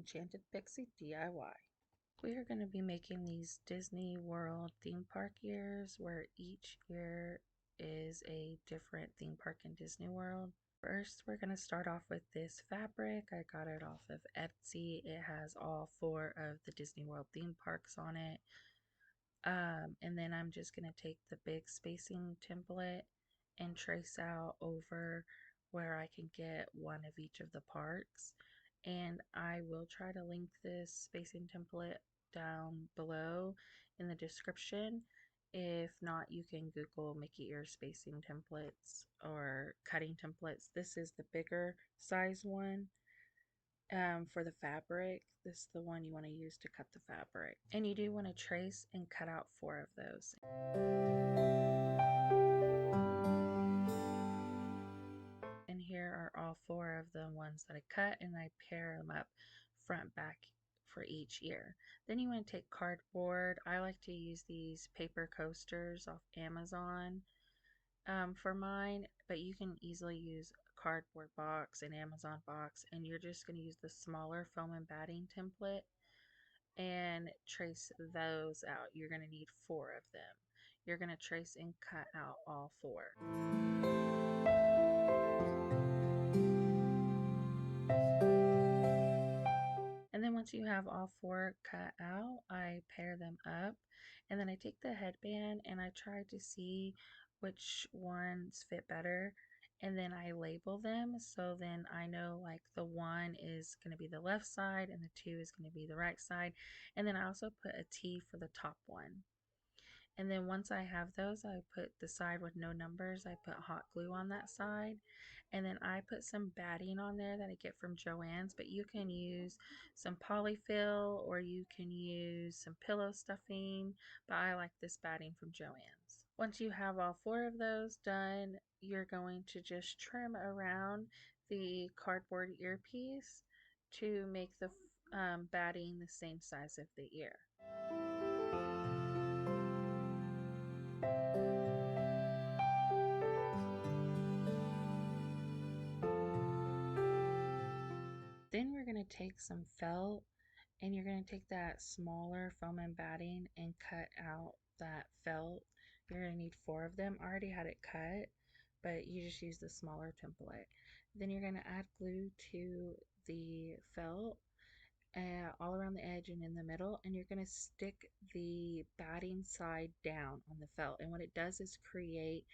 Enchanted Pixie DIY. We are going to be making these Disney World theme park years where each year is a different theme park in Disney World. First, we're going to start off with this fabric. I got it off of Etsy. It has all 4 of the Disney World theme parks on it. And then I'm just going to take the big spacing template and trace out over where I can get one of each of the parks. And I will try to link this spacing template down below in the description. If not, you can Google Mickey ear spacing templates or cutting templates. This is the bigger size one. For the fabric, this is the one you want to use to cut the fabric. And you do want to trace and cut out 4 of those. And here are all 4 of the ones that I cut, and I pair them up front back for each ear. Then you want to take cardboard. I like to use these paper coasters off Amazon for mine, but you can easily use a cardboard box, an Amazon box, and you're just going to use the smaller foam and batting template and trace those out. You're going to need 4 of them. You're going to trace and cut out all 4. And then once you have all 4 cut out, I pair them up, and then I take the headband and I try to see which ones fit better, and then I label them, so then I know like the 1 is going to be the left side and the 2 is going to be the right side, and then I also put a T for the top one. And then once I have those, I put the side with no numbers, I put hot glue on that side. And then I put some batting on there that I get from Joann's, but you can use some polyfill or you can use some pillow stuffing, but I like this batting from Joann's. Once you have all 4 of those done, you're going to just trim around the cardboard earpiece to make the batting the same size of the ear. Then we're going to take some felt, and you're going to take that smaller foam and batting and cut out that felt. You're going to need 4 of them. I already had it cut, but you just use the smaller template. Then you're going to add glue to the felt all around the edge and in the middle, and you're going to stick the batting side down on the felt. And what it does is create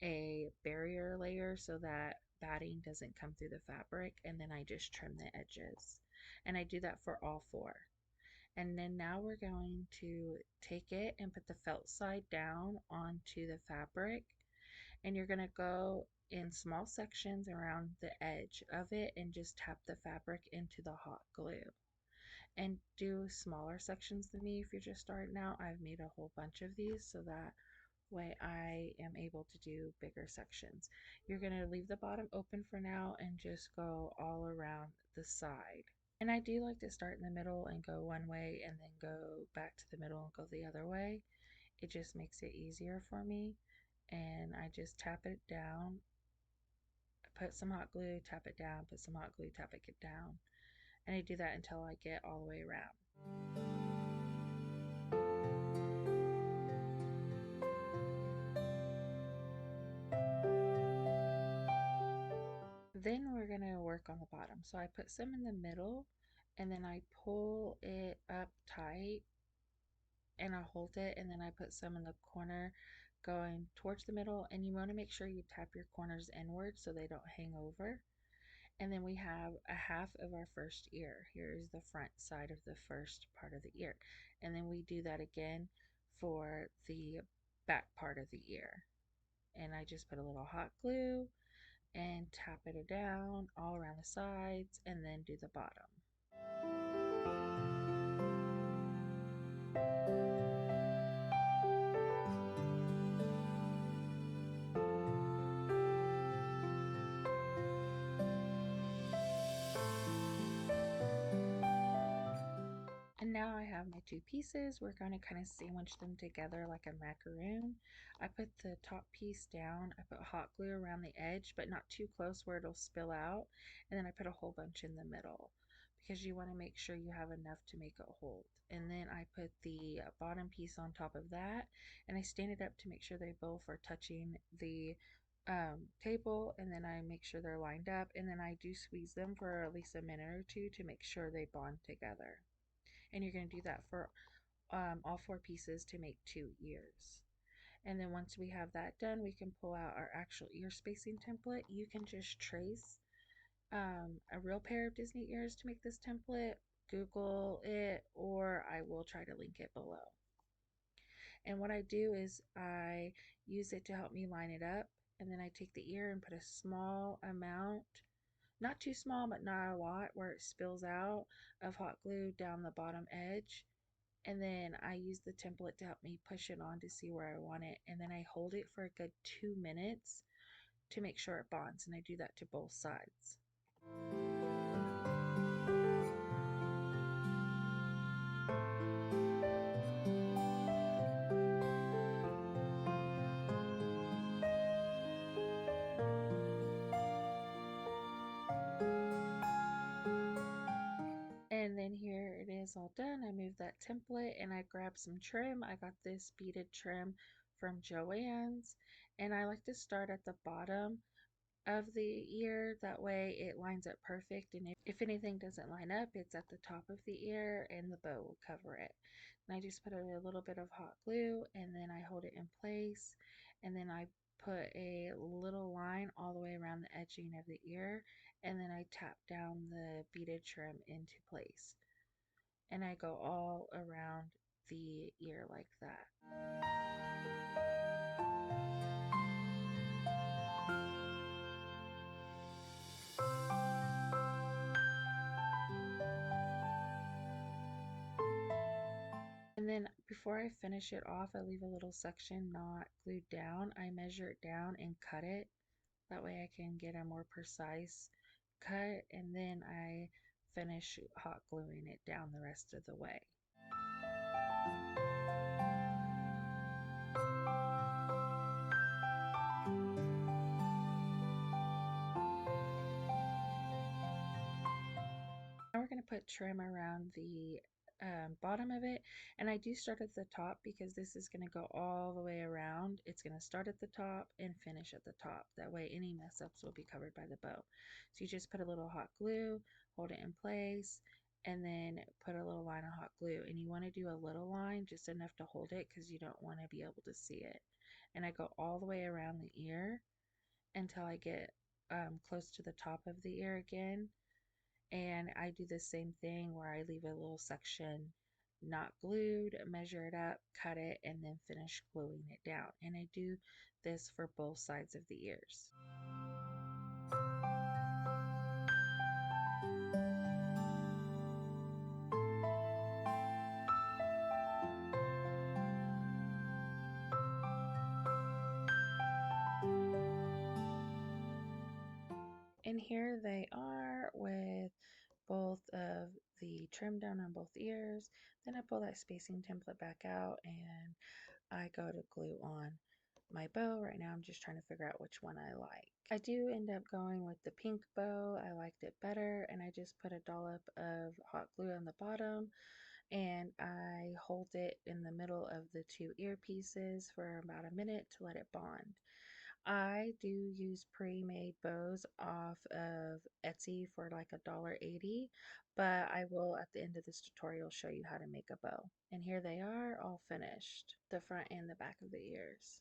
a barrier layer so that batting doesn't come through the fabric, and then I just trim the edges. And I do that for all 4. And then now we're going to take it and put the felt side down onto the fabric, and you're going to go in small sections around the edge of it and just tap the fabric into the hot glue. And do smaller sections than me if you're just starting out. I've made a whole bunch of these so that way I am able to do bigger sections. You're going to leave the bottom open for now and just go all around the side. And I do like to start in the middle and go one way and then go back to the middle and go the other way. It just makes it easier for me. And I just tap it down, put some hot glue, tap it down, put some hot glue, tap it down. And I do that until I get all the way around. Then we're going to work on the bottom. So I put some in the middle, and then I pull it up tight and I hold it, and then I put some in the corner going towards the middle, and you want to make sure you tap your corners inward so they don't hang over. And then we have a half of our first ear. Here is the front side of the first part of the ear. And then we do that again for the back part of the ear. And I just put a little hot glue and tap it down all around the sides and then do the bottom. And now I have my 2 pieces. We're going to kind of sandwich them together like a macaroon. I put the top piece down. I put hot glue around the edge, but not too close where it'll spill out. And then I put a whole bunch in the middle because you want to make sure you have enough to make it hold. And then I put the bottom piece on top of that, and I stand it up to make sure they both are touching the table, and then I make sure they're lined up, and then I do squeeze them for at least a minute or two to make sure they bond together. And you're going to do that for all four pieces to make 2 ears. And then once we have that done, we can pull out our actual ear spacing template. You can just trace a real pair of Disney ears to make this template, Google it, or I will try to link it below. And what I do is I use it to help me line it up, and then I take the ear and put a small amount, not too small but not a lot, where it spills out, of hot glue down the bottom edge. And then I use the template to help me push it on to see where I want it, and then I hold it for a good 2 minutes to make sure it bonds, and I do that to both sides. And then here it is all done. I moved that template and I grabbed some trim. I got this beaded trim from Joann's, and I like to start at the bottom of the ear. That way it lines up perfect, and if anything doesn't line up, it's at the top of the ear and the bow will cover it. And I just put a little bit of hot glue, and then I hold it in place, and then I put a little line all the way around the edging of the ear, and then I tap down the beaded trim into place, and I go all around the ear like that. And then before I finish it off, I leave a little section not glued down. I measure it down and cut it. That way I can get a more precise cut, and then I finish hot gluing it down the rest of the way. Now we're going to put trim around the bottom of it, and I do start at the top because this is going to go all the way around. It's going to start at the top and finish at the top. That way any mess ups will be covered by the bow. So you just put a little hot glue, hold it in place, and then put a little line of hot glue, and you want to do a little line, just enough to hold it because you don't want to be able to see it. And I go all the way around the ear until I get close to the top of the ear again, and I do the same thing where I leave a little section not glued, measure it up, cut it, and then finish gluing it down. And I do this for both sides of the ears. And here they are with both of the trim down on both ears. Then I pull that spacing template back out and I go to glue on my bow. Right now I'm just trying to figure out which one I like. I do end up going with the pink bow. I liked it better, and I just put a dollop of hot glue on the bottom, and I hold it in the middle of the two earpieces for about a minute to let it bond. I do use pre-made bows off of Etsy for like $1.80, but I will at the end of this tutorial show you how to make a bow. And here they are, all finished, the front and the back of the ears.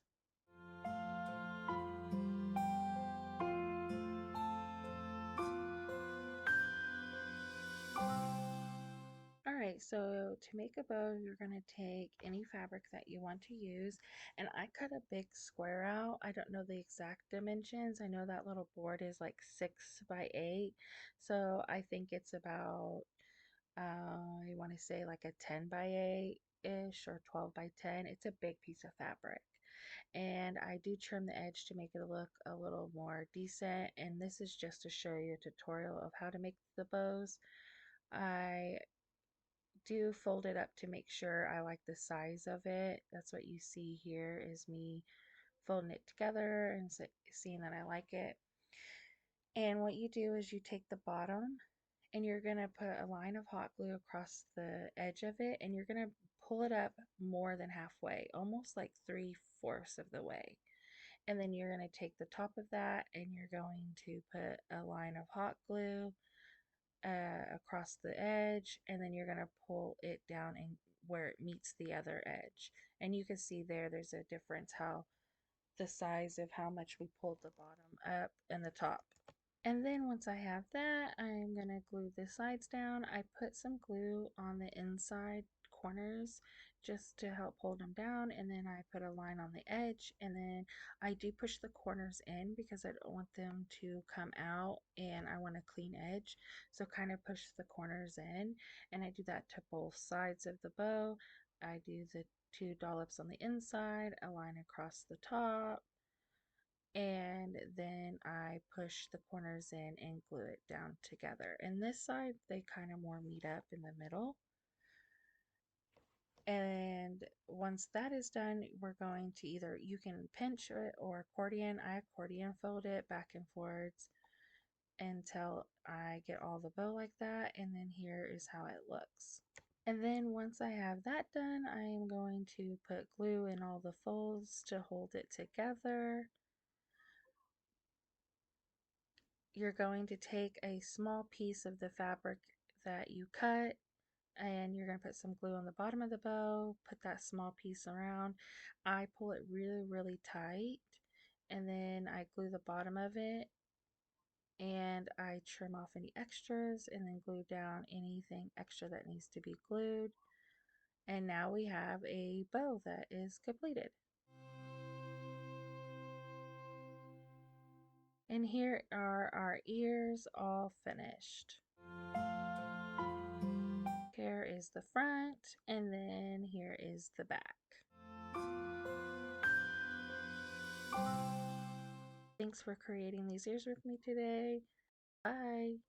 Alright, so to make a bow, you're going to take any fabric that you want to use, and I cut a big square out. I don't know the exact dimensions. I know that little board is like 6 by 8, so I think it's about, I want to say like a 10 by 8-ish or 12 by 10. It's a big piece of fabric. And I do trim the edge to make it look a little more decent, and this is just to show you a tutorial of how to make the bows. I do fold it up to make sure I like the size of it. That's what you see here, is me folding it together and seeing that I like it. And what you do is you take the bottom and you're going to put a line of hot glue across the edge of it, and you're going to pull it up more than halfway, almost like 3/4 of the way. And then you're going to take the top of that and you're going to put a line of hot glue across the edge, and then you're going to pull it down and where it meets the other edge. And you can see there's a difference how the size of how much we pulled the bottom up and the top. And then once I have that, I'm going to glue the sides down. I put some glue on the inside corners just to help hold them down, and then I put a line on the edge, and then I do push the corners in because I don't want them to come out and I want a clean edge. So kind of push the corners in, and I do that to both sides of the bow. I do the 2 dollops on the inside, a line across the top, and then I push the corners in and glue it down together. And this side, they kind of more meet up in the middle. And once that is done, we're going to either, you can pinch it or accordion. I accordion fold it back and forwards until I get all the bow like that. And then here is how it looks. And then once I have that done, I am going to put glue in all the folds to hold it together. You're going to take a small piece of the fabric that you cut, and you're going to put some glue on the bottom of the bow, put that small piece around. I pull it really, really tight, and then I glue the bottom of it, and I trim off any extras and then glue down anything extra that needs to be glued. And now we have a bow that is completed. And here are our ears all finished. Here is the front, and then here is the back. Thanks for creating these ears with me today. Bye.